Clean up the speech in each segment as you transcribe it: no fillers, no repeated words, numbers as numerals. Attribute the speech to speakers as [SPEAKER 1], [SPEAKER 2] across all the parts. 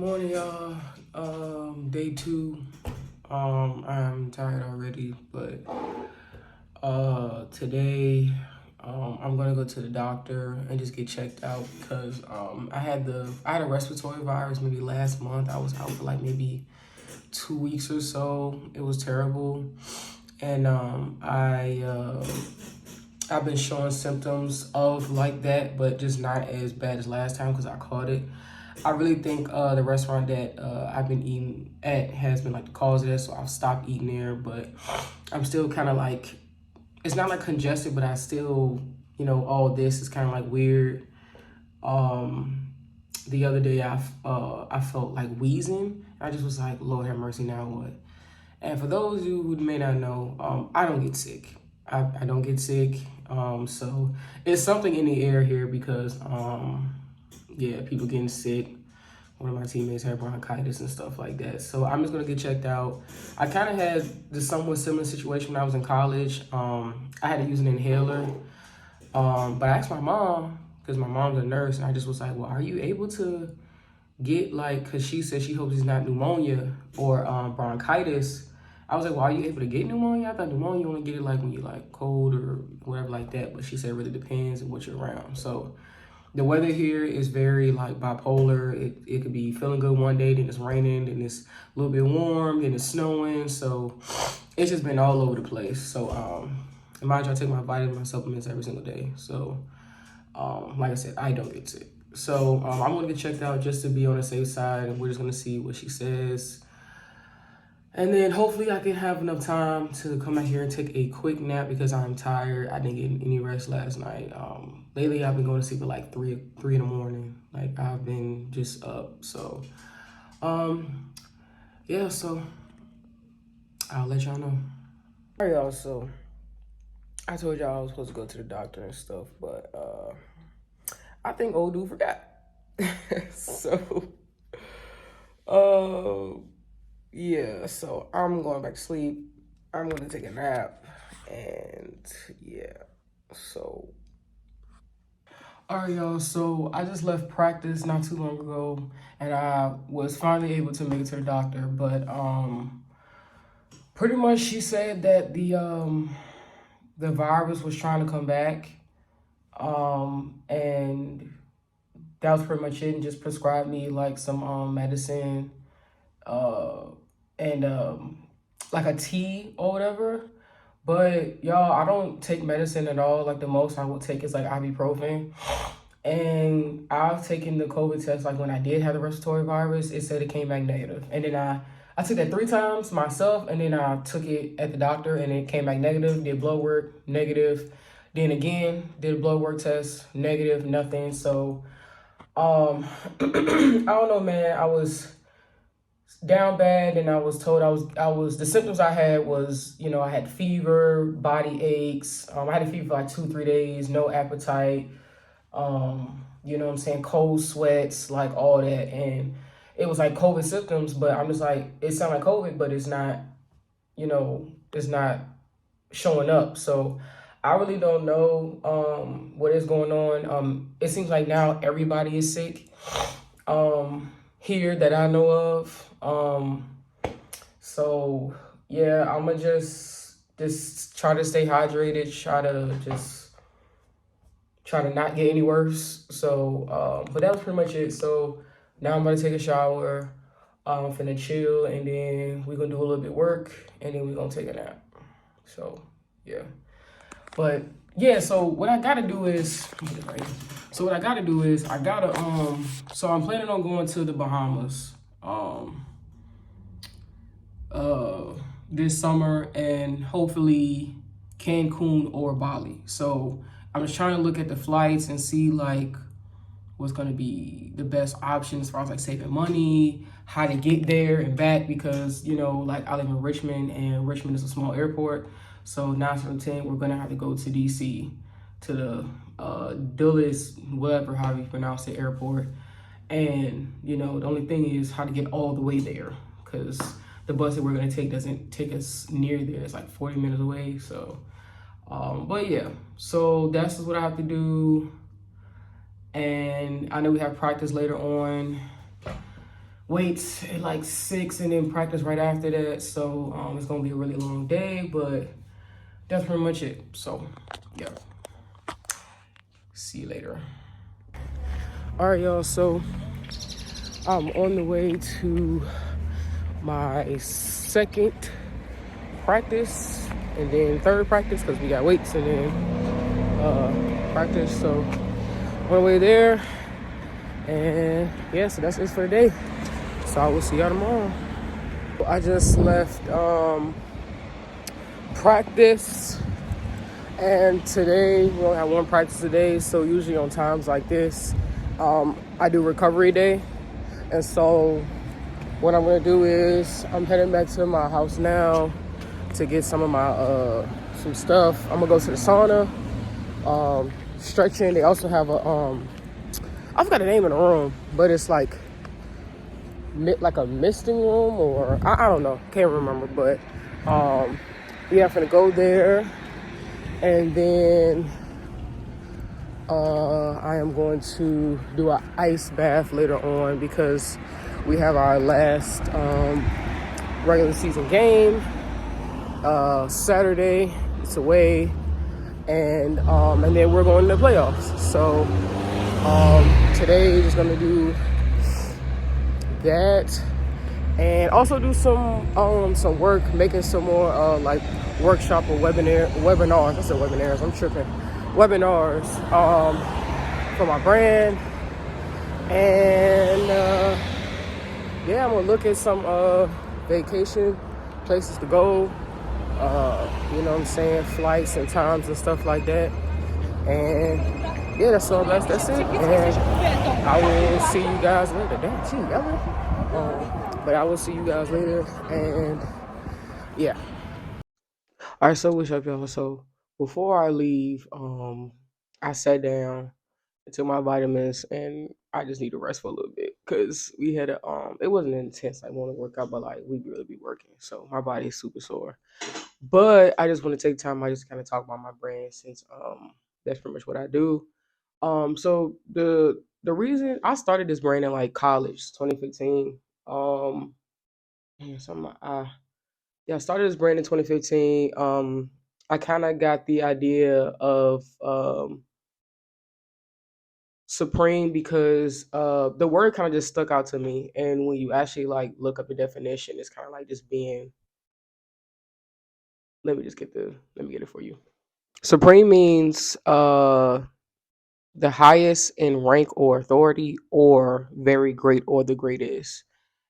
[SPEAKER 1] Morning, y'all. Day two. I'm tired already, but today I'm gonna go to the doctor and just get checked out because I had a respiratory virus maybe last month. I was out for like maybe 2 weeks or so. It was terrible, and I've been showing symptoms of like that, but just not as bad as last time because I caught it. I really think the restaurant that I've been eating at has been like the cause of this, so I've stopped eating there. But I'm still kind of like, it's not like congested, but I still, all this is kind of like weird. The other day I felt like wheezing. I just was like, Lord have mercy, now what? And for those of you who may not know, I don't get sick. I don't get sick. So it's something in the air here because yeah, people getting sick. One of my teammates had bronchitis and stuff like that. So I'm just gonna get checked out. I kind of had the somewhat similar situation when I was in college. I had to use an inhaler. But I asked my mom, because my mom's a nurse, and I just was like, well, are you able to get like, because she said she hopes it's not pneumonia or bronchitis. I was like, well, are you able to get pneumonia? I thought pneumonia you only get it like when you're like cold or whatever like that. But she said it really depends on what you're around. So the weather here is very like bipolar. It could be feeling good one day, then it's raining, then it's a little bit warm, then it's snowing. So it's just been all over the place. So mind you, I take my vitamins, my supplements every single day. So like I said, I don't get sick. So I'm gonna get checked out just to be on the safe side, and we're just gonna see what she says. And then hopefully I can have enough time to come out here and take a quick nap because I'm tired. I didn't get any rest last night. Lately I've been going to sleep at like three in the morning. Like I've been just up. So yeah, so I'll let y'all know. All right, y'all, so I told y'all I was supposed to go to the doctor and stuff, but I think old dude forgot. So yeah, so I'm going back to sleep. I'm gonna take a nap, and yeah, so. All right, y'all, so I just left practice not too long ago, and I was finally able to make it to the doctor, but pretty much she said that the virus was trying to come back, and that was pretty much it, and just prescribed me like some medicine, and like a tea or whatever. But y'all, I don't take medicine at all. Like the most I will take is like ibuprofen. And I've taken the COVID test like when I did have the respiratory virus, it said it came back negative. And then I took that 3 times myself, and then I took it at the doctor and it came back negative, did blood work, negative. Then again, did a blood work test, negative, nothing. So I don't know, man. I was down bad, and I was told the symptoms I had was, I had fever, body aches. I had a fever for like 2 3 days, no appetite, you know what I'm saying, cold sweats, like all that. And it was like COVID symptoms, but I'm just like, it sounds like COVID, but it's not, it's not showing up. So I really don't know what is going on. It seems like now everybody is sick here that I know of. So yeah, I'm gonna just try to stay hydrated, try to not get any worse. So but that was pretty much it. So now I'm gonna take a shower, I'm finna chill, and then we're gonna do a little bit of work, and then we're gonna take a nap. So yeah. But yeah, so what I gotta do is so I'm planning on going to the Bahamas this summer, and hopefully Cancun or Bali. So I'm just trying to look at the flights and see like what's gonna be the best option as far as like saving money, how to get there and back, because like I live in Richmond, and Richmond is a small airport. So 9 out of 10, we're gonna have to go to DC, to the Dulles, whatever, however you pronounce the airport. And the only thing is how to get all the way there, because the bus that we're gonna take doesn't take us near there. It's like 40 minutes away. So, but yeah, so that's what I have to do. And I know we have practice later on. weights at like 6 and then practice right after that. So it's gonna be a really long day, but that's pretty much it. So yeah, see you later. All right, y'all. So I'm on the way to my second practice and then third practice because we got weights and then practice. So on the way there, and yeah, so that's it for the day. So I will see y'all tomorrow. I just left practice, and today we only have one practice today. So usually on times like this, I do recovery day, and so what I'm gonna do is I'm heading back to my house now to get some of my some stuff. I'm gonna go to the sauna, stretching. They also have a I forgot the name of the room, but it's like a misting room, or I don't know, can't remember. But yeah, I'm gonna go there, and then I am going to do an ice bath later on because we have our last regular season game Saturday. It's away, and then we're going to the playoffs. So today is gonna do that, and also do some work, making some more like workshop or webinars. I said webinars. I'm tripping. Webinars for my brand, and yeah, I'm gonna look at some vacation places to go. You know what I'm saying, flights and times and stuff like that. And yeah, that's all. That's it. And I will see you guys later. Damn, she yelling. But I will see you guys later. And yeah. All right. So what's up, y'all? So before I leave, I sat down and took my vitamins, and I just need to rest for a little bit because we had a it wasn't intense like want to work out, but like we really be working, so my body is super sore. But I just want to take time. I just kind of talk about my brand since that's pretty much what I do. So the reason I started this brand in like college, 2015. Something yeah, I started this brand in 2015. I kind of got the idea of Supreme because the word kind of just stuck out to me, and when you actually like look up the definition, it's kind of like just being. Let me get it for you. Supreme means the highest in rank or authority, or very great, or the greatest.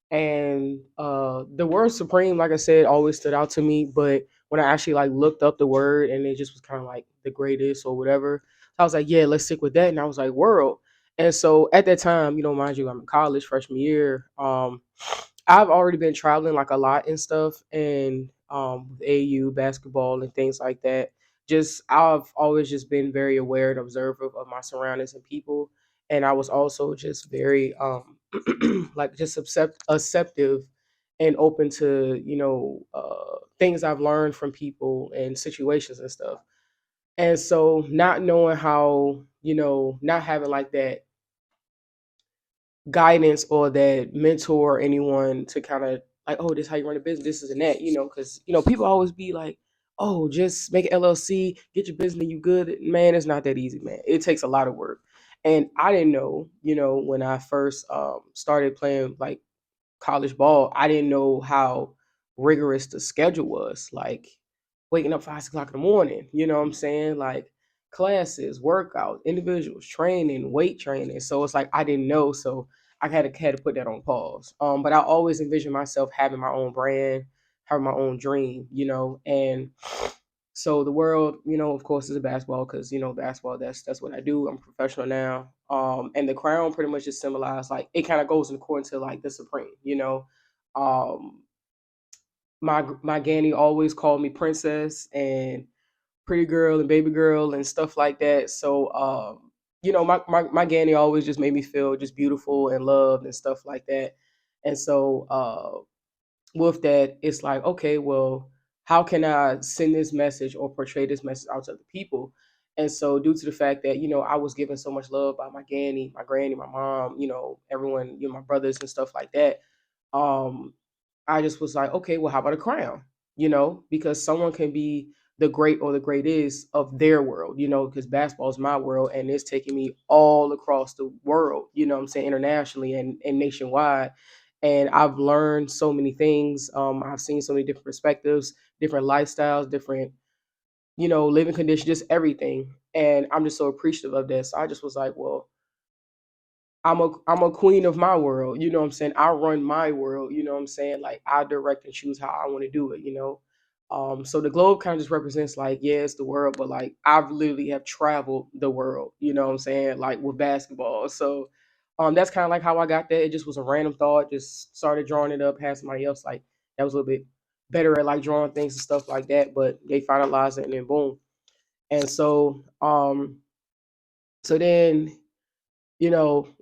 [SPEAKER 1] And the word supreme, like I said, always stood out to me. But when I actually like looked up the word, and it just was kind of like the greatest or whatever, I was like, yeah, let's stick with that. And I was like, world. And so at that time, mind you, I'm in college, freshman year. I've already been traveling like a lot and stuff, and with AU basketball and things like that. Just I've always just been very aware and observant of my surroundings and people, and I was also just very like just acceptive and open to things I've learned from people and situations and stuff. And so not knowing how, not having like that guidance or that mentor or anyone to kind of like, oh, this is how you run a business, this is and that, because people always be like, oh, just make an LLC, get your business, you good. Man, it's not that easy, man. It takes a lot of work. And I didn't know, when I first started playing like college ball, I didn't know how rigorous the schedule was. Like waking up 5 6 o'clock in the morning, you know what I'm saying? Like classes, workouts, individuals, training, weight training. So it's like I didn't know. So I had to put that on pause. But I always envisioned myself having my own brand, having my own dream, and so the world, of course, is a basketball because basketball. That's what I do. I'm a professional now. And the crown pretty much just symbolized like it kind of goes in according to like the supreme. Um, my Granny always called me princess and pretty girl and baby girl and stuff like that. So my Granny always just made me feel just beautiful and loved and stuff like that. And so with that, it's like, okay, well, how can I send this message or portray this message out to the people? And so due to the fact that, I was given so much love by my granny, my mom, everyone, my brothers and stuff like that, um, I just was like, okay, well, how about a crown? Because someone can be the great or the greatest of their world, because basketball is my world and it's taking me all across the world, what I'm saying, internationally and nationwide. And I've learned so many things. I've seen so many different perspectives, different lifestyles, different, living conditions, just everything. And I'm just so appreciative of that. So I just was like, well, I'm a queen of my world, you know what I'm saying? I run my world, you know what I'm saying? Like I direct and choose how I want to do it. So the globe kind of just represents like, yeah, it's the world, but like I've literally have traveled the world, you know what I'm saying? Like with basketball. So that's kind of like how I got there. It just was a random thought, just started drawing it up, had somebody else like that was a little bit better at like drawing things and stuff like that, but they finalized it and then boom. And so then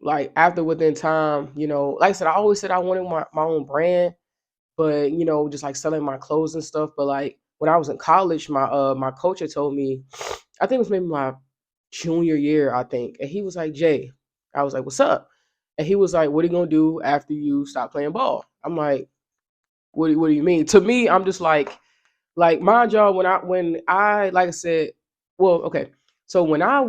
[SPEAKER 1] like after within time, like I said, I always said I wanted my own brand, but just like selling my clothes and stuff. But like when I was in college, my coach had told me, I think it was maybe my junior year, I think, and he was like, Jay, I was like, what's up? And he was like, what are you gonna do after you stop playing ball? I'm like, what do you mean? To me, I'm just like my job when I like I said, well, okay. So when I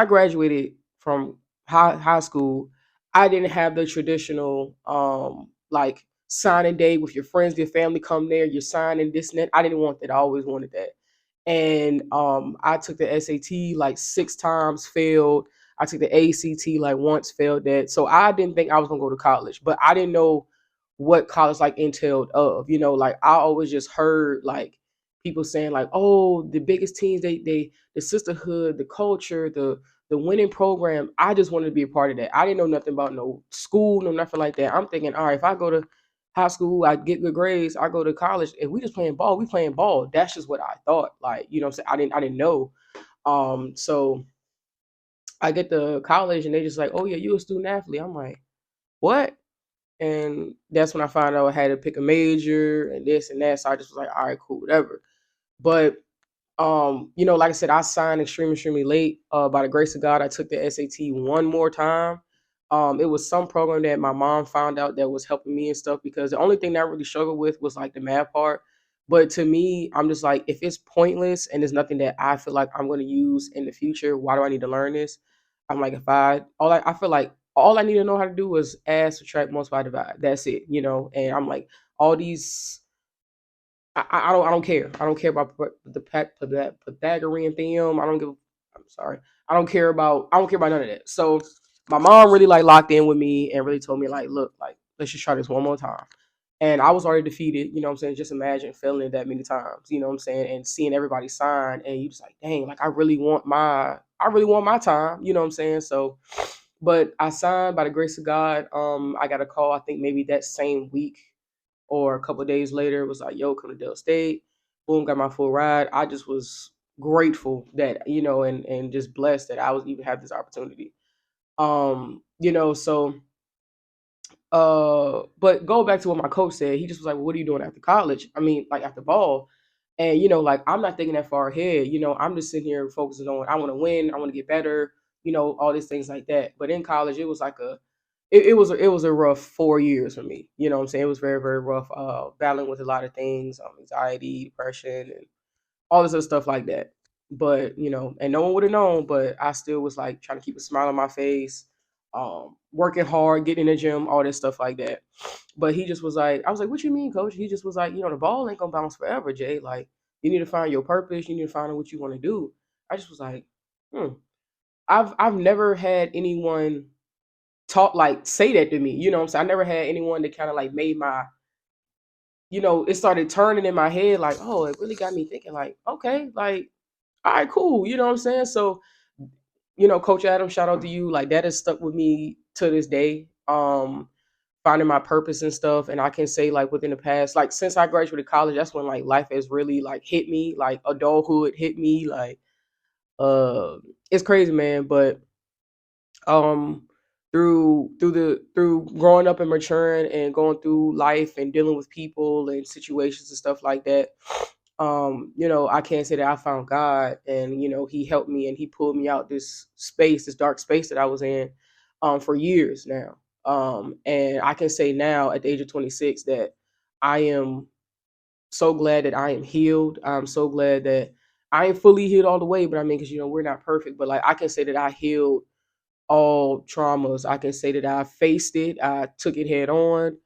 [SPEAKER 1] graduated from high school, I didn't have the traditional like signing day with your friends, your family come there, you're signing this and that. I didn't want that. I always wanted that. And I took the SAT like 6 times, failed. I took the ACT like once, failed that. So I didn't think I was gonna go to college, but I didn't know what college like entailed of. Like I always just heard like people saying like, oh, the biggest teams, they the sisterhood, the culture, the winning program. I just wanted to be a part of that. I didn't know nothing about no school, no nothing like that. I'm thinking, all right, if I go to high school, I get good grades, I go to college, and we just playing ball, we playing ball. That's just what I thought. Like, what I'm saying? I didn't know. So I get to college and they just like, oh yeah, you a student athlete. I'm like, what? And that's when I found out I had to pick a major and this and that. So I just was like, all right, cool, whatever. But like I said, I signed extremely late. By the grace of God, I took the SAT one more time. It was some program that my mom found out that was helping me and stuff because the only thing that I really struggled with was like the math part. But to me, I'm just like, if it's pointless and there's nothing that I feel like I'm going to use in the future, why do I need to learn this? I'm like, I feel like all I need to know how to do is add, subtract, multiply, divide. That's it. And I'm like, all these I don't care. I don't care about the Pythagorean theorem. I don't give. I'm sorry. I don't care about none of that. So my mom really like locked in with me and really told me like, look, like let's just try this one more time. And I was already defeated. You know what I'm saying? Just imagine failing it that many times. You know what I'm saying? And seeing everybody sign and you just like, dang, like I really want my time. You know what I'm saying? So, but I signed by the grace of God. I got a call. I think maybe that same week or a couple of days later, it was like, yo, come to Dell State. Boom, got my full ride. I just was grateful that, and just blessed that I was even have this opportunity. So but go back to what my coach said. He just was like, well, what are you doing after college? I mean, like after ball. And like I'm not thinking that far ahead. I'm just sitting here focusing on I want to win, I want to get better, all these things like that. But in college, it was like it was a rough 4 years for me. You know what I'm saying? It was very, very rough, battling with a lot of things, anxiety, depression, and all this other stuff like that. But, and no one would have known, but I still was like trying to keep a smile on my face, working hard, getting in the gym, all this stuff like that. But he just was like, I was like, what you mean, coach? He just was like, the ball ain't gonna bounce forever, Jay. Like, you need to find your purpose, you need to find out what you want to do. I just was like, hmm. I've never had anyone talk like say that to me. You know what I'm saying? I never had anyone that kind of like made it started turning in my head like, oh, it really got me thinking like, okay, like, all right, cool. You know what I'm saying? So, Coach Adam, shout out to you. Like that has stuck with me to this day. Finding my purpose and stuff. And I can say like within the past, like since I graduated college, that's when like life has really like hit me, like adulthood hit me. Like uh it's crazy, man. But um through growing up and maturing and going through life and dealing with people and situations and stuff like that, I can't say that I found God and, he helped me and he pulled me out this space, this dark space that I was in for years now. And I can say now at the age of 26 that I am so glad that I am healed. I'm so glad that I ain't fully healed all the way, but I mean, because, we're not perfect, but like I can say that I healed all traumas. I can say that I faced it, I took it head on.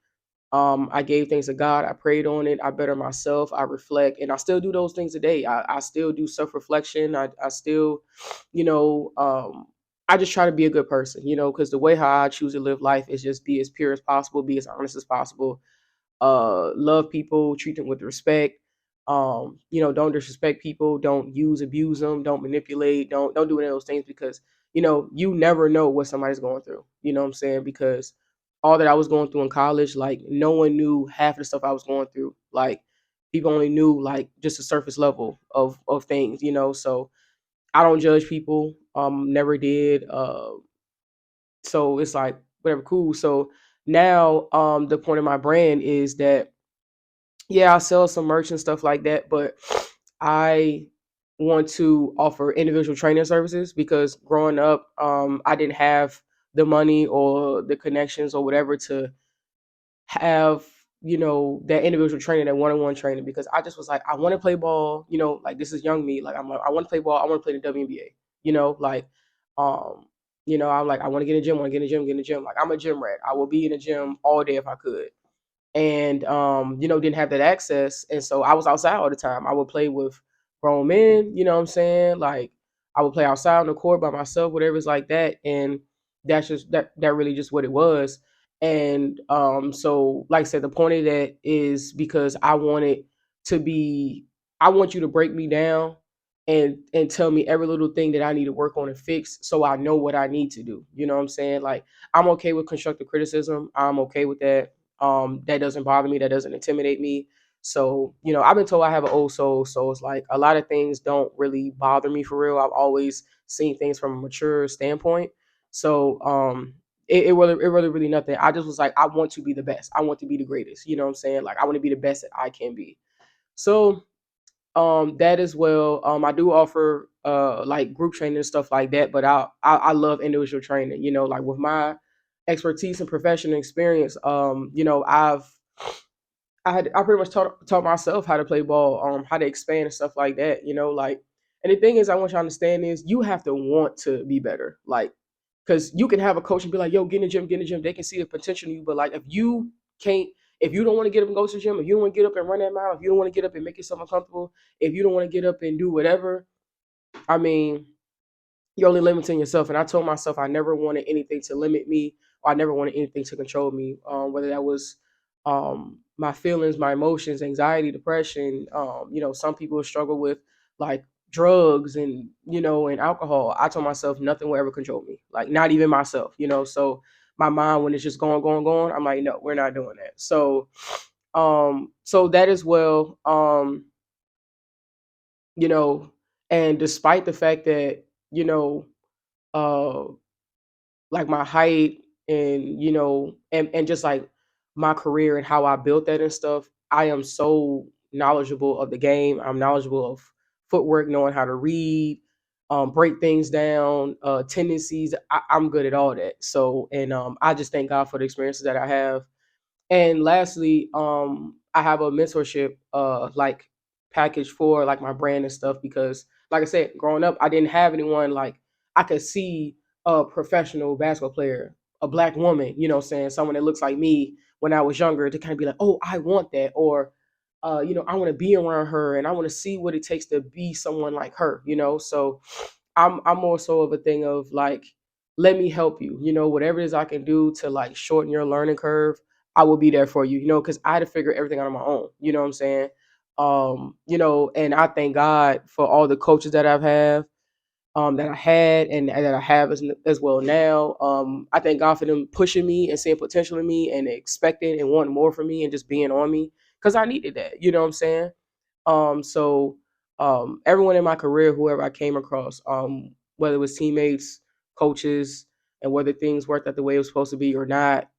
[SPEAKER 1] I gave things to God. I prayed on it. I better myself. I reflect, and I still do those things today. I still do self reflection. I still, you know, I just try to be a good person, because the way how I choose to live life is just be as pure as possible, be as honest as possible, love people, treat them with respect. Don't disrespect people, don't abuse them, don't manipulate, don't do any of those things because you never know what somebody's going through. You know what I'm saying? Because all that I was going through in college, like no one knew half of the stuff I was going through. Like people only knew like just the surface level of things, So I don't judge people. Never did. So it's like whatever, cool. So now the point of my brand is that yeah, I sell some merch and stuff like that, but I want to offer individual training services because growing up, I didn't have the money or the connections or whatever to have, that individual training, that one-on-one training, because I just was like, I want to play ball, like this is young me. Like I'm like, I want to play ball, I want to play the WNBA, like, um, I'm like, I want to get in the gym, want to get in the gym, get in the gym. Like I'm a gym rat. I will be in the gym all day if I could and didn't have that access. And so I was outside all the time. I would play with grown men, you know what I'm saying? Like I would play outside on the court by myself, whatever it's like that. And that's just that really just what it was. And so like I said, the point of that is because I want you to break me down and tell me every little thing that I need to work on and fix so I know what I need to do. You know what I'm saying? Like I'm okay with constructive criticism. I'm okay with that. That doesn't bother me. That doesn't intimidate me. So, I've been told I have an old soul. So it's like a lot of things don't really bother me for real. I've always seen things from a mature standpoint. So, it really nothing. I just was like, I want to be the best. I want to be the greatest. You know what I'm saying? Like I want to be the best that I can be. So, that as well. I do offer like group training and stuff like that, but I love individual training. Like with my expertise and professional experience, I pretty much taught myself how to play ball, how to expand and stuff like that. Like, and the thing is, I want you to understand is you have to want to be better. Like, because you can have a coach and be like, "Yo, get in the gym, get in the gym." They can see the potential in you, but like, if you can't, if you don't want to get up and go to the gym, if you don't want to get up and run that mile, if you don't want to get up and make yourself uncomfortable, if you don't want to get up and do whatever, I mean, you're only limiting yourself. And I told myself I never wanted anything to limit me, or I never wanted anything to control me. Whether that was my feelings, my emotions, anxiety, depression. Some people struggle with like drugs and and alcohol. I told myself nothing will ever control me, like not even myself. So my mind when it's just going, going, going, I'm like, no, we're not doing that. So that as well. You know, and despite the fact that uh like my height and and just like my career and how I built that and stuff, I am so knowledgeable of the game. I'm knowledgeable of footwork, knowing how to read, break things down, tendencies. I'm good at all that. So and I just thank God for the experiences that I have. And lastly, I have a mentorship like package for like my brand and stuff because like I said, growing up, I didn't have anyone like I could see a professional basketball player, a black woman, saying someone that looks like me when I was younger to kind of be like, oh, I want that, or I want to be around her and I want to see what it takes to be someone like her. So I'm more so of a thing of like, let me help you, whatever it is I can do to like shorten your learning curve, I will be there for you, because I had to figure everything out on my own. You know what I'm saying? And I thank God for all the coaches that I had and that I have as well now. I thank God for them pushing me and seeing potential in me and expecting and wanting more from me and just being on me because I needed that. You know what I'm saying? Everyone in my career, whoever I came across, whether it was teammates, coaches, and whether things worked out the way it was supposed to be or not,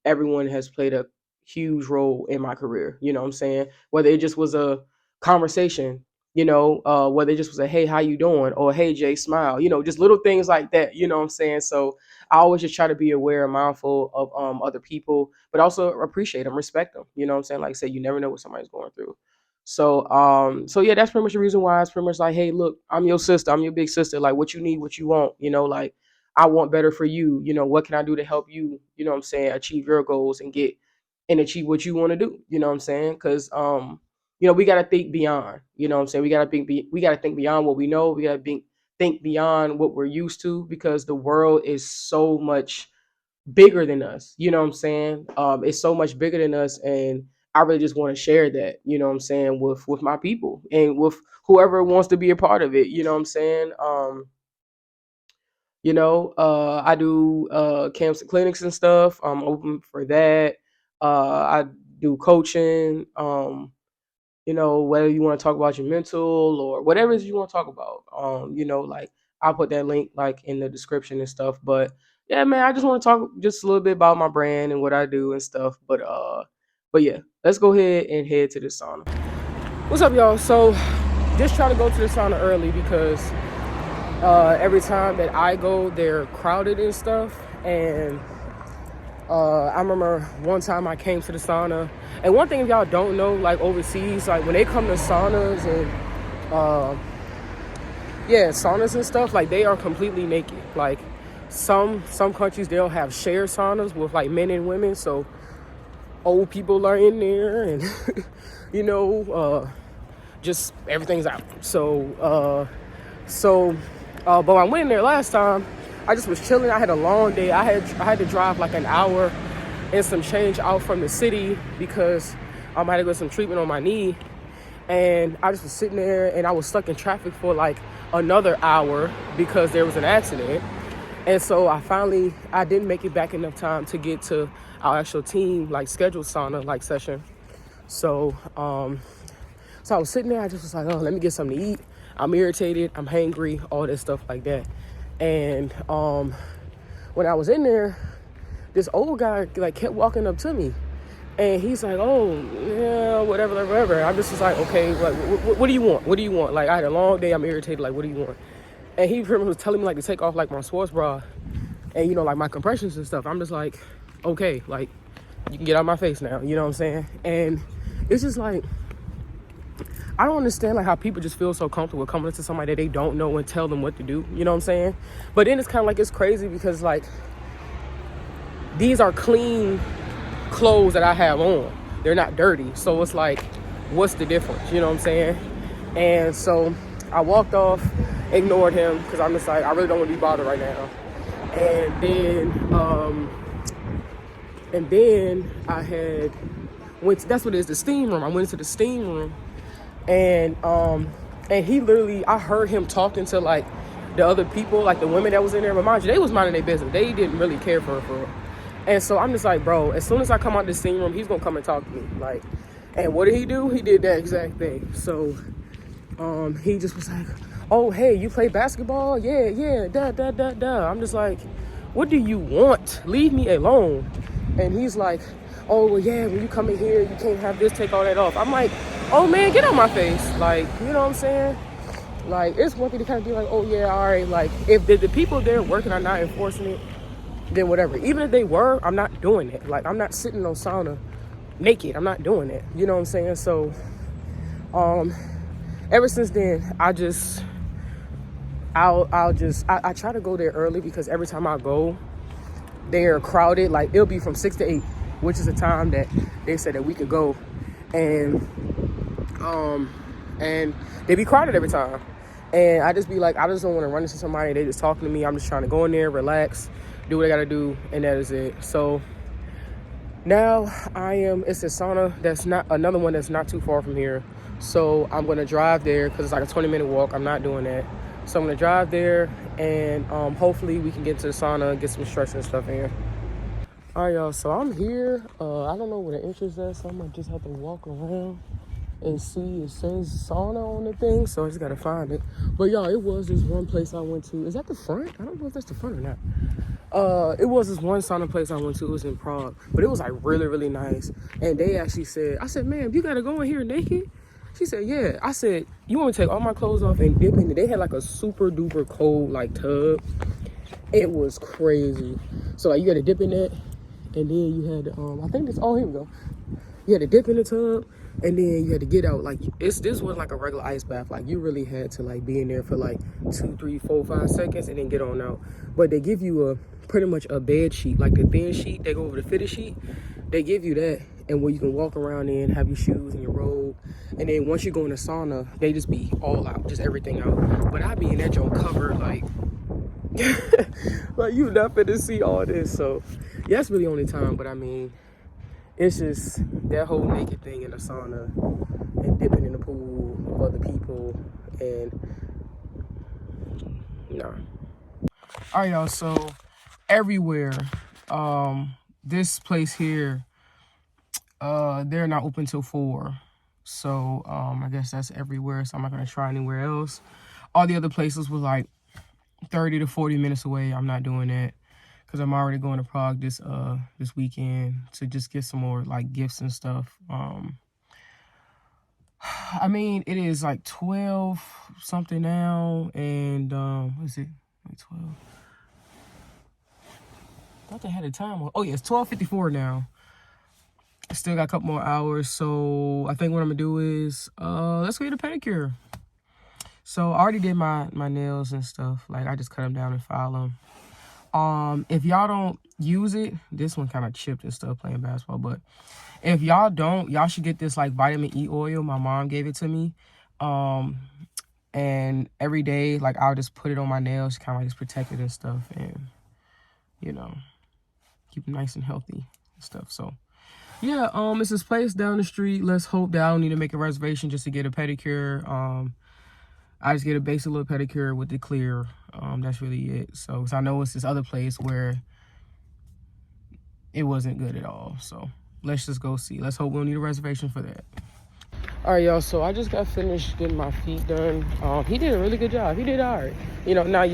[SPEAKER 1] everyone has played a huge role in my career. You know what I'm saying? Whether it just was a conversation, whether it just was a hey, how you doing, or hey Jay, smile, just little things like that, you know what I'm saying? So I always just try to be aware and mindful of other people, but also appreciate them, respect them, you know what I'm saying? Like I said, you never know what somebody's going through. So yeah, that's pretty much the reason why. It's pretty much like, hey, look, I'm your sister, I'm your big sister, like what you need, what you want, like I want better for you, what can I do to help you, you know what I'm saying, achieve your goals and get and achieve what you want to do, you know what I'm saying? Because we got to think beyond, you know what I'm saying? We got to think beyond what we know. We got to think beyond what we're used to, because the world is so much bigger than us, you know what I'm saying? It's so much bigger than us, and I really just want to share that, you know what I'm saying, with my people and with whoever wants to be a part of it, you know what I'm saying? I do camps and clinics and stuff. I'm open for that. I do coaching. Whether you want to talk about your mental or whatever it is you want to talk about. Like I'll put that link like in the description and stuff. But yeah, man, I just want to talk just a little bit about my brand and what I do and stuff. But yeah, let's go ahead and head to the sauna. What's up, y'all? So just try to go to the sauna early because every time that I go, they're crowded and stuff. And I remember one time I came to the sauna, and one thing if y'all don't know, like overseas, like when they come to saunas and saunas and stuff, like they are completely naked. Like some countries, they'll have shared saunas with like men and women, so old people are in there, and just everything's out. But when I went in there last time, I just was chilling. I had a long day. I had to drive like an hour and some change out from the city because I had to go some treatment on my knee. And I just was sitting there, and I was stuck in traffic for like another hour because there was an accident. And so I didn't make it back enough time to get to our actual team like scheduled sauna like session. So I was sitting there. I just was like, oh, let me get something to eat. I'm irritated, I'm hangry, all this stuff like that. And when I was in there, this old guy like kept walking up to me, and he's like, oh yeah, whatever. I just was like, okay, like what do you want? What do you want? Like I had a long day, I'm irritated, like what do you want? And he pretty much was telling me like to take off like my sports bra and like my compressions and stuff. I'm just like, okay, like you can get out of my face now, you know what I'm saying? And it's just like, I don't understand like how people just feel so comfortable coming to somebody that they don't know and tell them what to do. You know what I'm saying? But then it's kind of like, it's crazy because like these are clean clothes that I have on. They're not dirty. So it's like, what's the difference? You know what I'm saying? And so I walked off, ignored him because I'm just like, I really don't want to be bothered right now. And then I had that's what it is, the steam room. I went into the steam room. And he literally, I heard him talking to like the other people, like the women that was in there. But mind you, they was minding their business. They didn't really care for her. And so I'm just like, bro, as soon as I come out the steam room, he's gonna come and talk to me. Like, and what did he do? He did that exact thing. So he just was like, oh hey, you play basketball? Yeah, da. I'm just like, what do you want? Leave me alone. And he's like, oh well, yeah, when you come in here, you can't have this, take all that off. I'm like, oh man, get out my face. Like, you know what I'm saying? Like, it's one thing to kind of be like, oh yeah, all right. Like, if the people there working are not enforcing it, then whatever. Even if they were, I'm not doing it. Like, I'm not sitting on sauna naked. I'm not doing it. You know what I'm saying? So, ever since then, I try to go there early because every time I go, they're crowded. Like, it'll be from 6 to 8, which is the time that they said that we could go. And they be crowded every time. And I just be like, I just don't want to run into somebody. They just talking to me. I'm just trying to go in there, relax, do what I got to do. And that is it. So now it's a sauna that's not, another one that's not too far from here. So I'm going to drive there because it's like a 20-minute walk. I'm not doing that. So I'm going to drive there and hopefully we can get to the sauna, get some stretching and stuff in. All right, y'all. So I'm here. I don't know where the entrance is, so I'm going to just have to walk around and see. It says sauna on the thing, so I just got to find it. But, y'all, it was this one place I went to. Is that the front? I don't know if that's the front or not. It was this one sauna place I went to. It was in Prague. But it was, like, really, really nice. And they actually said, I said, man, you got to go in here naked? She said, yeah. I said, you want me to take all my clothes off and dip in it? They had like a super duper cold like tub. It was crazy. So like you had to dip in that, and then you had I think this. Oh, here we go. You had to dip in the tub, and then you had to get out. Like this wasn't like a regular ice bath. Like you really had to like be in there for like 2, 3, 4, 5 seconds, and then get on out. But they give you a pretty much a bed sheet, like the thin sheet. They go over the fitted sheet. They give you that, and where you can walk around in, have your shoes and your robe. And then once you go in the sauna, they just be all out, just everything out. But I be in that joint covered like. Like you not finna see all this. So yeah, that's really the only time. But I mean, it's just that whole naked thing in the sauna and dipping in the pool of other people, and nah. All right, y'all, so everywhere, this place here, they're not open till 4. So I guess that's everywhere, so I'm not gonna try anywhere else. All the other places was like 30 to 40 minutes away. I'm not doing that because I'm already going to Prague this weekend to just get some more like gifts and stuff. I mean, it is like 12 something now, and what is it? Like 12. I thought they had a time. Oh yeah, it's 12:54 now. I still got a couple more hours, so I think what I'm gonna do is let's go get a pedicure. So I already did my nails and stuff. Like I just cut them down and file them. If y'all don't use it, this one kind of chipped and stuff playing basketball, but if y'all don't, y'all should get this like vitamin E oil. My mom gave it to me. And every day, like I'll just put it on my nails, kind of like it's protected and stuff, and you know, keep them nice and healthy and stuff. So yeah, it's this place down the street. Let's hope that I don't need to make a reservation just to get a pedicure. I just get a basic little pedicure with the clear. That's really it. So, 'cause I know it's this other place where it wasn't good at all. So, let's just go see. Let's hope we don't need a reservation for that. All right, y'all. So, I just got finished getting my feet done. He did a really good job. He did all right. You know, not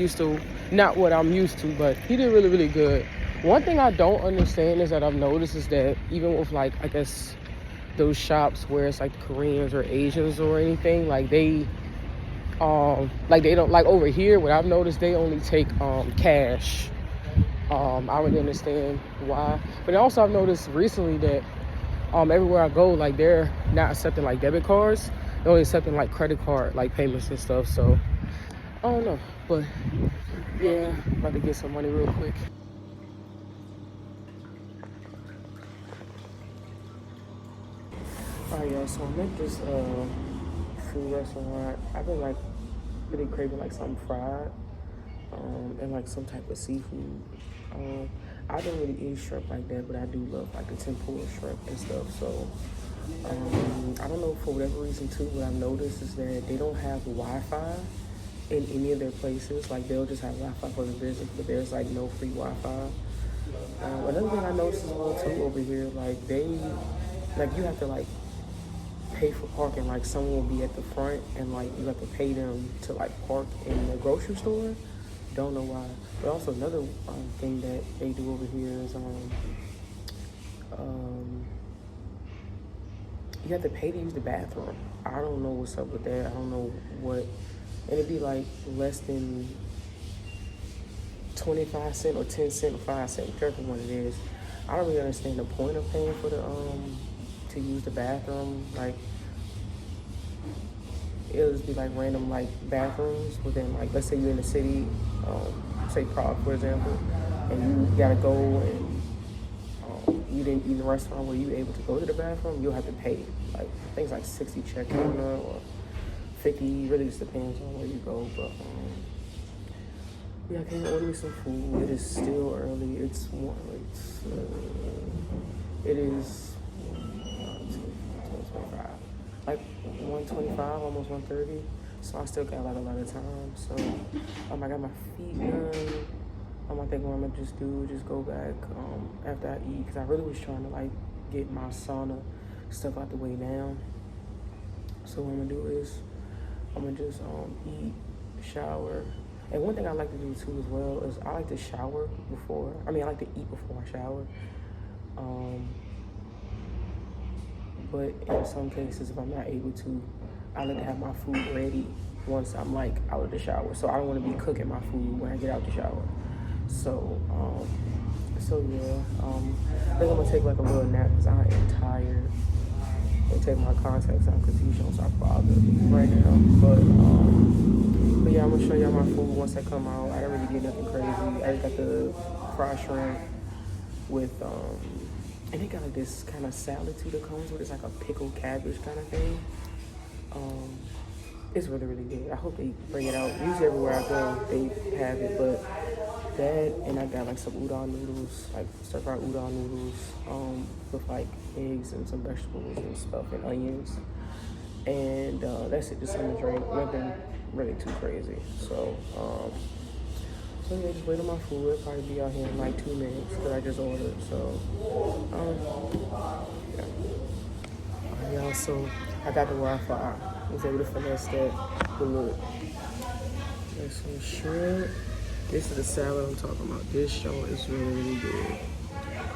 [SPEAKER 1] what I'm used to, but he did really, really good. One thing I don't understand is that I've noticed is that even with like, I guess, those shops where it's like Koreans or Asians or anything, like they don't, like over here, what I've noticed, they only take cash. I don't really understand why, but also I've noticed recently that everywhere I go, like they're not accepting like debit cards, they're only accepting like credit card like payments and stuff. So I don't know, but yeah, I'm about to get some money real quick. Alright, y'all, so I'm at this food restaurant. I've been like really craving like something fried and like some type of seafood. I don't really eat shrimp like that, but I do love like the tempura shrimp and stuff. So I don't know, for whatever reason too, what I've noticed is that they don't have Wi-Fi in any of their places. Like they'll just have Wi-Fi for the business, but there's like no free Wi-Fi. Another thing I noticed as well too over here, like you have to like pay for parking. Like someone will be at the front and like you have to pay them to like park in the grocery store. Don't know why. But also another thing that they do over here is you have to pay to use the bathroom. I don't know what's up with that. I don't know what, and it'd be like less than 25 cents or 10 cents or 5 cents, whichever one it is. I don't really understand the point of paying for the to use the bathroom. Like it'll just be like random like bathrooms within, like, let's say you're in the city, say Prague for example, and you gotta go and you didn't eat in a restaurant where you were able to go to the bathroom, you'll have to pay like things like 60 Czech koruna or 50. Really just depends on where you go. But yeah, I came to order me some food. It is still early. It is 1:25, like 1:25, almost 1:30. So I still got like a lot of time. So I got my feet done. I think what I'm gonna just do is just go back after I eat, because I really was trying to like get my sauna stuff out the way now. So what I'm gonna do is I'm gonna just eat, shower. And one thing I like to do too as well is I like to shower I like to eat before I shower. But in some cases, if I'm not able to, I like to have my food ready once I'm like out of the shower. So I don't want to be cooking my food when I get out the shower. So, I think I'm gonna take like a little nap because I am tired. And take my contacts out because these don't stop bothering me right now. But yeah, I'm gonna show y'all my food once I come out. I didn't really get nothing crazy. I just got the fried shrimp with and they got like this kind of salad too that comes with. It's like a pickled cabbage kind of thing. It's really, really good. I hope they bring it out. Usually everywhere I go, they have it, but that, and I got like some udon noodles, like stir-fried udon noodles, with like eggs and some vegetables and stuff and onions. And that's it, just something to drink. Nothing really too crazy. So yeah, just wait on my food. It'll probably be out here in like 2 minutes because I just ordered. So, yeah. Y'all, so I got the Wi-Fi. I was able to finesse that. But look, there's some shrimp. This is the salad I'm talking about. This show is really, really good.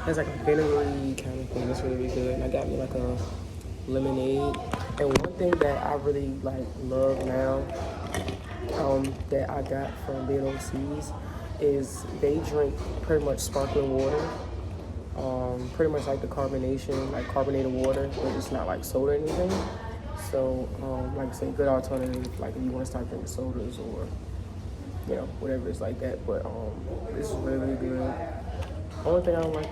[SPEAKER 1] It's like a vinegary kind of thing. It's really, really good. And I got me like a lemonade. And one thing that I really like love now, that I got from being overseas, is they drink pretty much sparkling water. Pretty much like the carbonation, like carbonated water, but it's not like soda or anything. So, like I say, good alternative, like if you want to start drinking sodas or, you know, whatever it's like that. But this is really, really good. Only thing I don't like,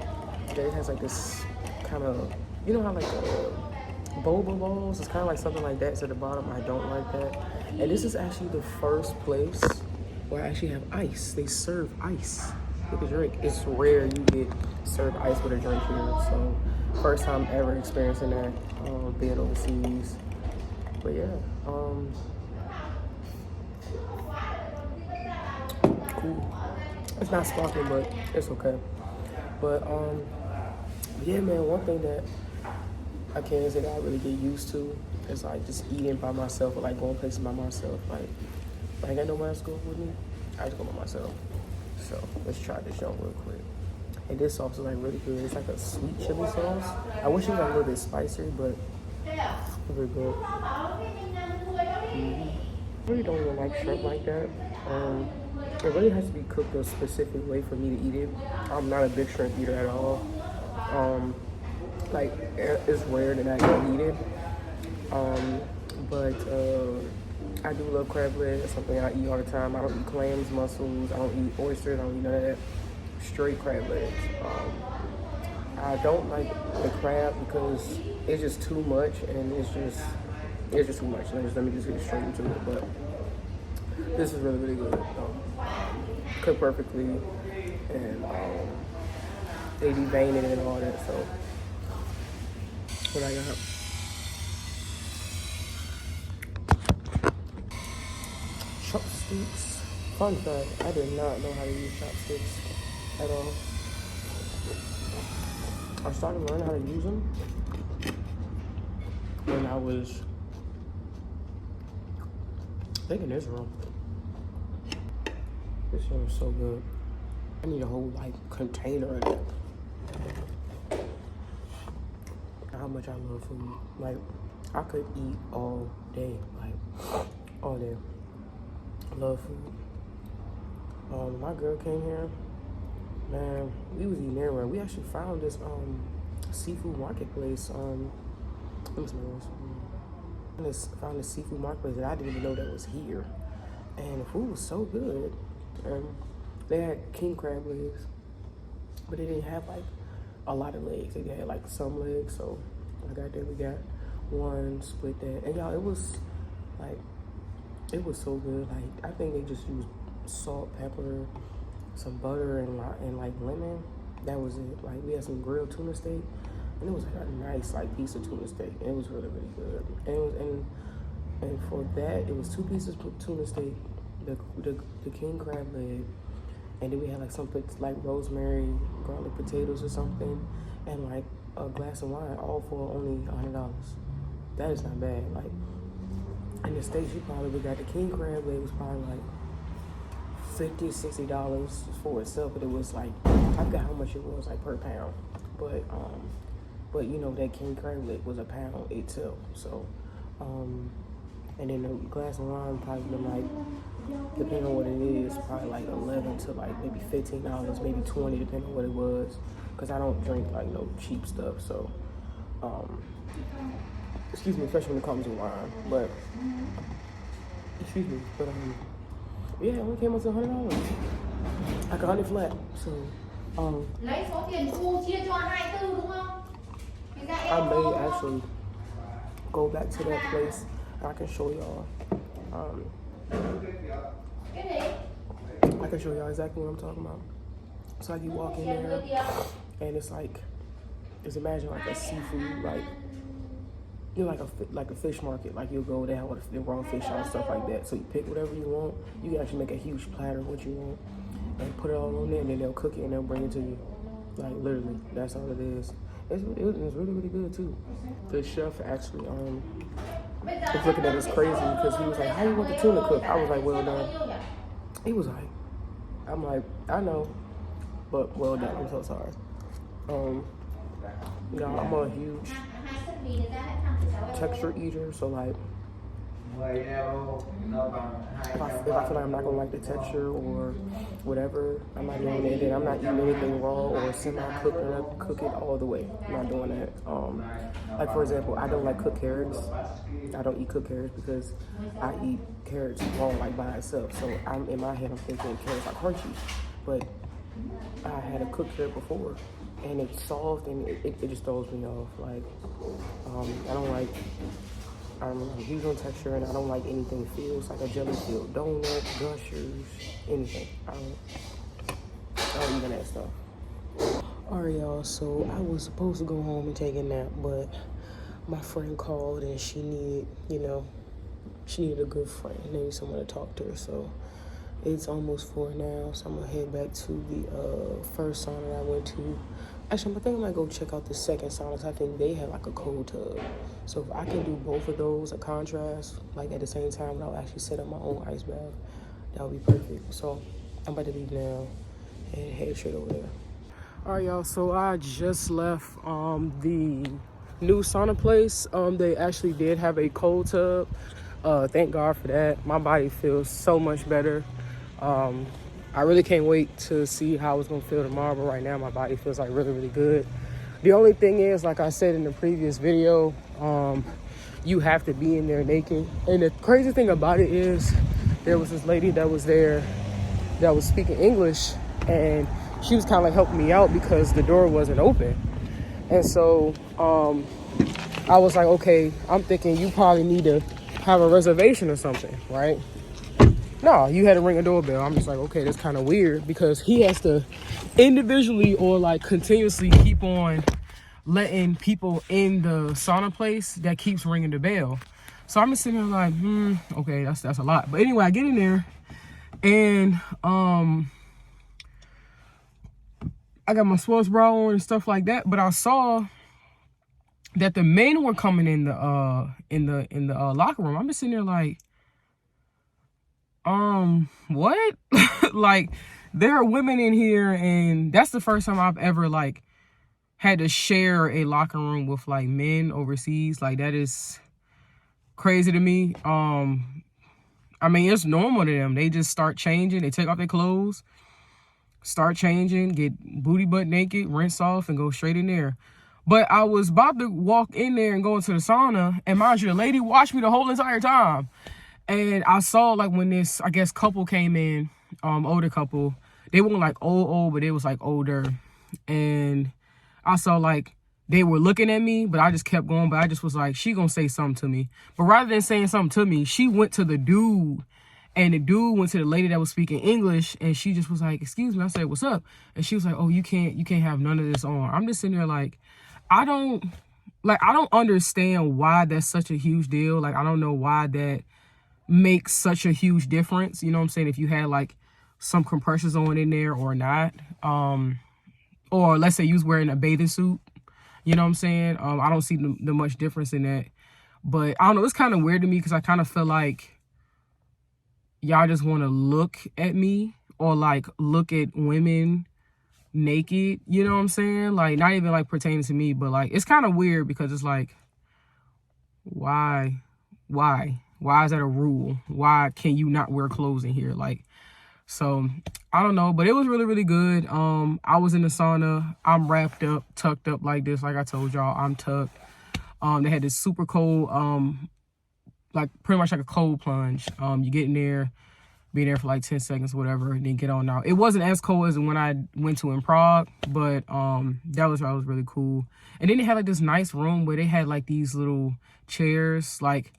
[SPEAKER 1] that it has like this kind of, you know how like boba balls, it's kind of like something like that. It's at the bottom. I don't like that. And this is actually the first place where I actually have ice. They serve ice with a drink. It's rare you get served ice with a drink here. So first time ever experiencing that, being overseas. But yeah, cool. It's not sparkling, but it's okay. But yeah, man, one thing that I can't say that I really get used to is like just eating by myself or like going places by myself. Like, if I ain't got nobody else going with me, I just go by myself. So let's try this joint real quick. And this sauce is like really good. It's like a sweet chili sauce. I wish it was like a little bit spicier, but it's really good. I really don't even like shrimp like that. It really has to be cooked a specific way for me to eat it. I'm not a big shrimp eater at all. Like, it's rare that I can eat it. But I do love crab legs. That's something I eat all the time. I don't eat clams, mussels. I don't eat oysters. I don't eat none of that. Straight crab legs. I don't like the crab because it's just too much, and it's just too much. Let me just get straight into it. But this is really, really good. Cooked perfectly, and they devein it and all that. So what I got? Chopsticks. Fun fact, I did not know how to use chopsticks at all. I started learning how to use them when I was, I think, in Israel. This shit is so good. I need a whole like container of it. How much I love food. Like, I could eat all day. Like, all day. I love food. My girl came here. Man, we was eating everywhere. We actually found this seafood marketplace. Let me smell this. Found this seafood marketplace that I didn't even know that was here. And the food was so good. They had king crab legs, but they didn't have like a lot of legs. They had like some legs, so I got that. We got one, split that, and y'all, it was so good. Like, I think they just used salt, pepper, some butter, and like lemon. That was it. Like, we had some grilled tuna steak, and it was like a nice like piece of tuna steak. And it was really, really good. And it was, and for that, it was 2 pieces of tuna steak, the king crab leg, and then we had like something like rosemary, garlic potatoes or something, and like a glass of wine, all for only $100. That is not bad. Like, in the States, you probably got the king crab leg was probably like $50-$60 for itself, but it was like, I forgot how much it was like per pound, but But you know that king crab leg was a pound itself. So, and then the glass of wine probably been like, depending on what it is, probably like 11 to like maybe $15, maybe 20, depending on what it was. Cause I don't drink like no cheap stuff. So, excuse me, especially when it comes to wine. But excuse me, but yeah, it only came up to $100, like 100 flat. So,
[SPEAKER 2] lấy số tiền thu chia cho 24 đúng không?
[SPEAKER 1] I may actually go back to that place. I can show y'all. I can show y'all exactly what I'm talking about. So like you walk in there, and it's like, just imagine like a seafood, like you know, like a fish market. Like you'll go there with the raw fish and stuff like that. So you pick whatever you want. You can actually make a huge platter of what you want and put it all on there, and then they'll cook it and they'll bring it to you. Like literally, that's all it is. It's really, really good too. The chef actually was looking at us crazy because he was like, "How you want the tuna cooked?" I was like, "Well done." He was like, I'm like, "I know, but well done." I'm so sorry. You know, I'm a huge texture eater, so like, if I feel like I'm not gonna like the texture or whatever, I'm not doing it. Then I'm not eating anything raw or semi-cooked, or not cook it all the way. I'm not doing that. Like for example, I don't like cooked carrots. I don't eat cooked carrots because I eat carrots raw like by itself. So I'm in my head, I'm thinking carrots are crunchy, but I had a cooked carrot before, and it's soft and it just throws me off. Like I don't like. I'm huge on texture, and I don't like anything feels like a jelly filled donut, gushers, anything. I don't eat that stuff. Alright, y'all. So I was supposed to go home and take a nap, but my friend called and she needed a good friend, maybe someone to talk to her. So it's almost 4 now, so I'm gonna head back to the first sauna that I went to. Actually, I think I might go check out the second sauna. I think they had like a cold tub. So if I can do both of those, a contrast, like at the same time, and I'll actually set up my own ice bath, that would be perfect. So I'm about to leave now and head straight over there. All right, y'all. So I just left the new sauna place. They actually did have a cold tub. Thank God for that. My body feels so much better. I really can't wait to see how it's gonna feel tomorrow, but right now my body feels like really, really good. The only thing is, like I said in the previous video, you have to be in there naked. And the crazy thing about it is, there was this lady that was there that was speaking English, and she was kind of like helping me out because the door wasn't open. And so I was like, okay, I'm thinking you probably need to have a reservation or something, right? No, you had to ring a doorbell. I'm just like, okay, that's kind of weird, because he has to individually or like continuously keep on letting people in the sauna place that keeps ringing the bell. So I'm just sitting there like, okay, that's a lot. But anyway, I get in there and I got my sports bra on and stuff like that. But I saw that the men were coming in the locker room. I'm just sitting there like, what? Like, there are women in here, and that's the first time I've ever like had to share a locker room with like men overseas. Like, that is crazy to me. I mean, it's normal to them. They just start changing. They take off their clothes, start changing, get booty butt naked, rinse off, and go straight in there. But I was about to walk in there and go into the sauna, and mind you, the lady watched me the whole entire time. And I saw like when this, I guess, couple came in, older couple, they weren't like old, but they was like older. And I saw like they were looking at me, but I just kept going. But I just was like, she gonna say something to me. But rather than saying something to me, she went to the dude, and the dude went to the lady that was speaking English, and she just was like, excuse me. I said, what's up? And she was like, oh, you can't have none of this on. I'm just sitting there like, I don't understand why that's such a huge deal. Like, I don't know why that makes such a huge difference. You know what I'm saying? If you had like some compressions on in there or not. Or let's say you was wearing a bathing suit. You know what I'm saying? I don't see the much difference in that. But I don't know. It's kind of weird to me because I kind of feel like y'all just want to look at me or like look at women naked, you know what I'm saying? Like, not even like pertaining to me, but like it's kind of weird because it's like, why is that a rule? Why can you not wear clothes in here? Like, so I don't know, but it was really, really good. I was in the sauna. I'm wrapped up, tucked up like this. Like I told y'all, I'm tucked. They had this super cold, like pretty much like a cold plunge. You get in there, be there for like 10 seconds or whatever, and then get on out. It wasn't as cold as when I went to in Prague, but that was really cool. And then they had like this nice room where they had like these little chairs. Like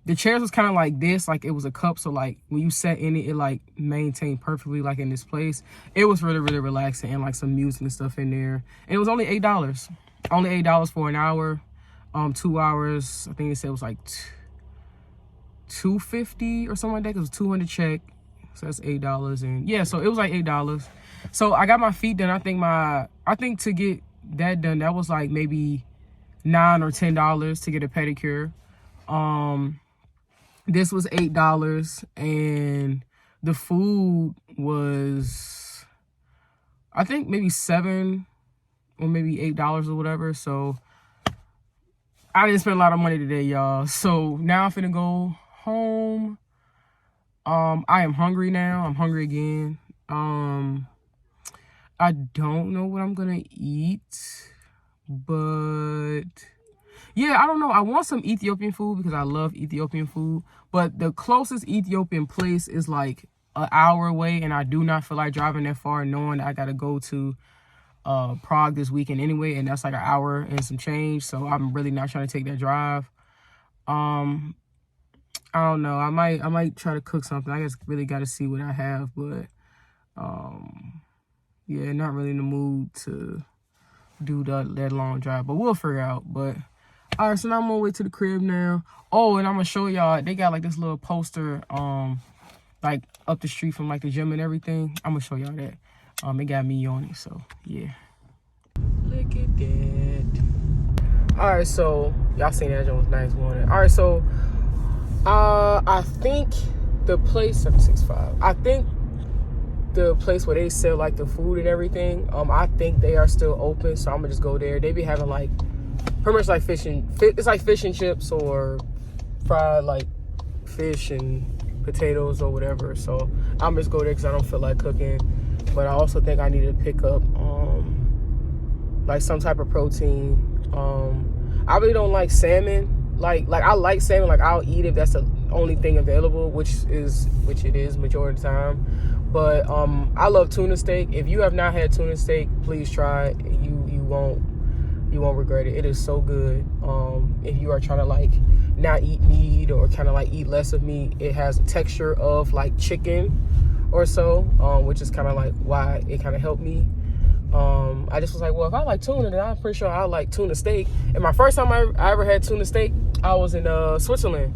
[SPEAKER 1] the chairs was kind of like this, like it was a cup. So like when you sat in it, it like maintained perfectly like in this place. It was really, really relaxing, and like some music and stuff in there. And it was only $8. Only $8 for an hour. 2 hours, I think they said it was like $250 or something like that. It was 200 check, so that's $8. And yeah, so it was like $8. So I got my feet done. I think to get that done, that was like maybe $9 or $10 to get a pedicure. This was $8, and the food was, I think maybe $7 or maybe $8 or whatever. So I didn't spend a lot of money today, y'all. So now I'm finna go home. I am hungry now. I'm hungry again. I don't know what I'm gonna eat, but yeah, I don't know. I want some Ethiopian food because I love Ethiopian food, but the closest Ethiopian place is like an hour away, and I do not feel like driving that far knowing that I gotta go to Prague this weekend anyway, and that's like an hour and some change. So I'm really not trying to take that drive. I don't know. I might try to cook something. I just really got to see what I have, but yeah, not really in the mood to do that long drive, but we'll figure out. But all right, so now I'm on my way to the crib now. Oh, and I'm gonna show y'all, they got like this little poster like up the street from like the gym and everything. I'm gonna show y'all that. It got me on it, so yeah. Look at that. All right, so y'all seen that joint was nice morning. All right, so I think the place 765. I think the place where they sell like the food and everything. I think they are still open, so I'm gonna just go there. They be having like pretty much like it's like fish and chips or fried like fish and potatoes or whatever. So I'm just go there because I don't feel like cooking. But I also think I need to pick up like some type of protein. I really don't like salmon. Like I like salmon. Like I'll eat if that's the only thing available, which it is majority of the time. But I love tuna steak. If you have not had tuna steak, please try it. You won't regret it. It is so good. If you are trying to like not eat meat or kind of like eat less of meat, it has a texture of like chicken or so, which is kind of like why it kind of helped me. I just was like, well, if I like tuna, then I'm pretty sure I like tuna steak. And my first time I ever had tuna steak, I was in Switzerland,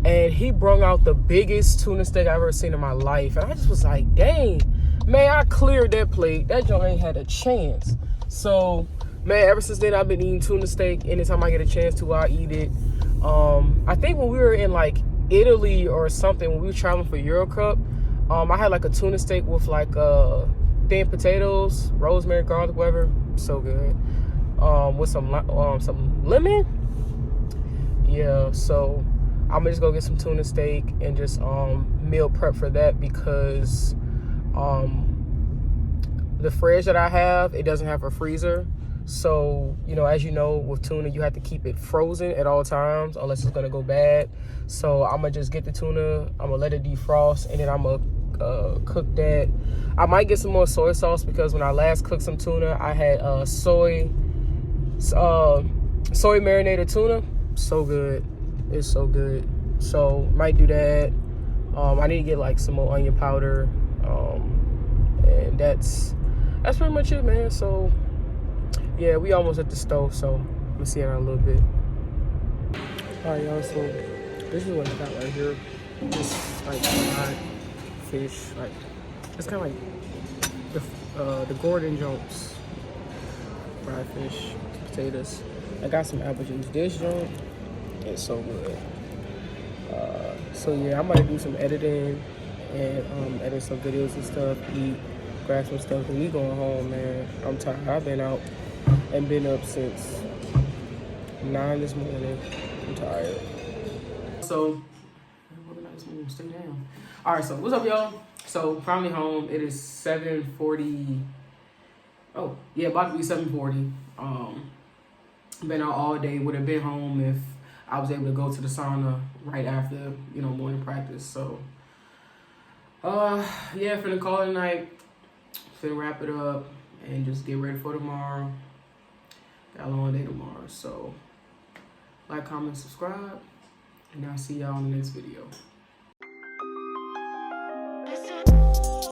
[SPEAKER 1] and he brought out the biggest tuna steak I've ever seen in my life. And I just was like, dang, man, I cleared that plate. That joint ain't had a chance. So, man, ever since then, I've been eating tuna steak. Anytime I get a chance to, I eat it. I think when we were in like Italy or something, when we were traveling for Euro Cup, I had like a tuna steak with like thin potatoes, rosemary, garlic, whatever. So good. With some lemon. Yeah, so I'm gonna just go get some tuna steak and just meal prep for that, because the fridge that I have, it doesn't have a freezer. So, you know, as you know, with tuna, you have to keep it frozen at all times unless it's gonna go bad. So I'm gonna just get the tuna, I'm gonna let it defrost, and then I'm gonna cook that. I might get some more soy sauce, because when I last cooked some tuna, I had soy marinated tuna. So good. It's so good. So might do that. I need to get like some more onion powder. And that's pretty much it, man. So yeah, we almost at the stove, so I'm gonna see it in a little bit. All right, y'all, so this is what I got right here. Just like fried fish, like it's kind of like the Gordon Jones fried fish, potatoes. I got some apple juice. This joint is so good. So yeah, I'm gonna do some editing and edit some videos and stuff, eat, grab some stuff and we going home, man. I'm tired. I've been out and been up since 9 this morning. I'm tired. So, stay down. All right, so what's up, y'all? So finally home. It is 7:40. Oh yeah, about to be 7:40. Been out all day. Would have been home if I was able to go to the sauna right after, morning practice. So, yeah, finna call it a night. Finna wrap it up and just get ready for tomorrow. Got a long day tomorrow. So, like, comment, subscribe, and I'll see y'all in the next video.